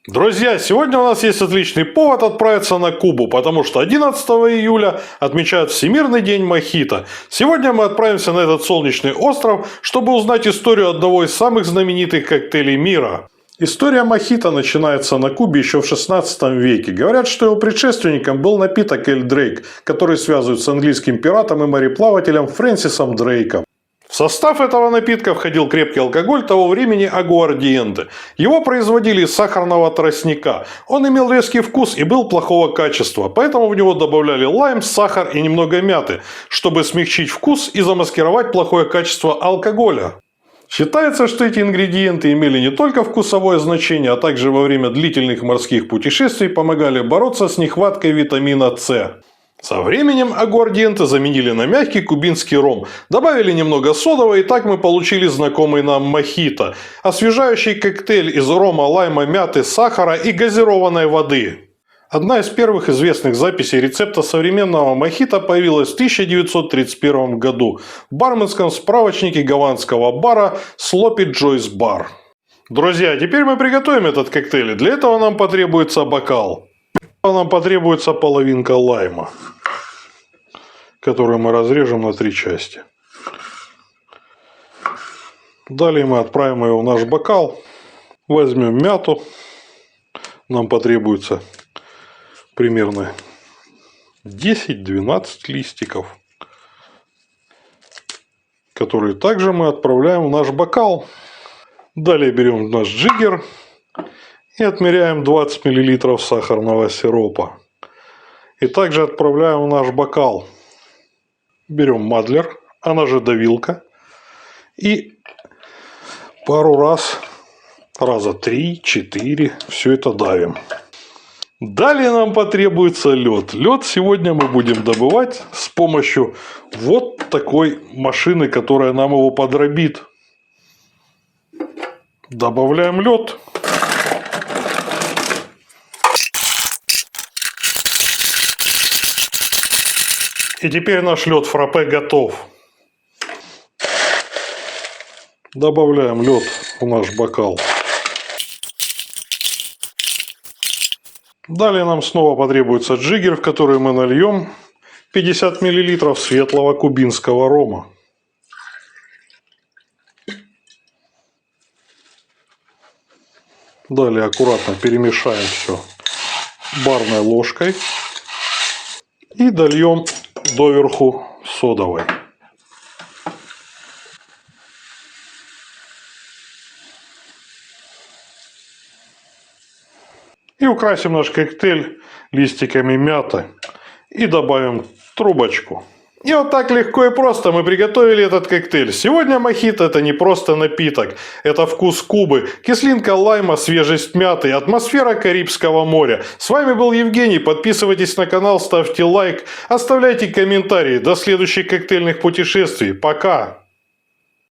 Друзья, сегодня у нас есть отличный повод отправиться на Кубу, потому что 11 июля отмечают Всемирный день мохито. Сегодня мы отправимся на этот солнечный остров, чтобы узнать историю одного из самых знаменитых коктейлей мира. История мохито начинается на Кубе еще в 16 веке. Говорят, что его предшественником был напиток Эль Дрейк, который связывают с английским пиратом и мореплавателем Фрэнсисом Дрейком. В состав этого напитка входил крепкий алкоголь того времени агуардиенте. Его производили из сахарного тростника. Он имел резкий вкус и был плохого качества, поэтому в него добавляли лайм, сахар и немного мяты, чтобы смягчить вкус и замаскировать плохое качество алкоголя. Считается, что эти ингредиенты имели не только вкусовое значение, а также во время длительных морских путешествий помогали бороться с нехваткой витамина С. Со временем агуардиенте заменили на мягкий кубинский ром, добавили немного содового, и так мы получили знакомый нам мохито – освежающий коктейль из рома, лайма, мяты, сахара и газированной воды. Одна из первых известных записей рецепта современного мохито появилась в 1931 году в барменском справочнике голландского бара Sloppy Joe's Bar. Друзья, теперь мы приготовим этот коктейль, и для этого нам потребуется бокал. Нам потребуется половинка лайма, которую мы разрежем на 3 части. Далее мы отправим ее в наш бокал. Возьмем мяту. Нам потребуется примерно 10-12 листиков, которые также мы отправляем в наш бокал. Далее берем наш джиггер и отмеряем 20 мл сахарного сиропа. И также отправляем в наш бокал. Берем мадлер, она же давилка. И пару раз, раза 3-4, все это давим. Далее нам потребуется лед. Лед сегодня мы будем добывать с помощью вот такой машины, которая нам его подробит. Добавляем лед. И теперь наш лед фраппе готов. Добавляем лед в наш бокал. Далее нам снова потребуется джиггер, в который мы нальем 50 мл светлого кубинского рома. Далее аккуратно перемешаем все барной ложкой и дольем доверху содовой. И украсим наш коктейль листиками мяты и добавим трубочку. И вот так легко и просто мы приготовили этот коктейль. Сегодня мохито – это не просто напиток. Это вкус Кубы, кислинка лайма, свежесть мяты, атмосфера Карибского моря. С вами был Евгений. Подписывайтесь на канал, ставьте лайк, оставляйте комментарии. До следующих коктейльных путешествий. Пока!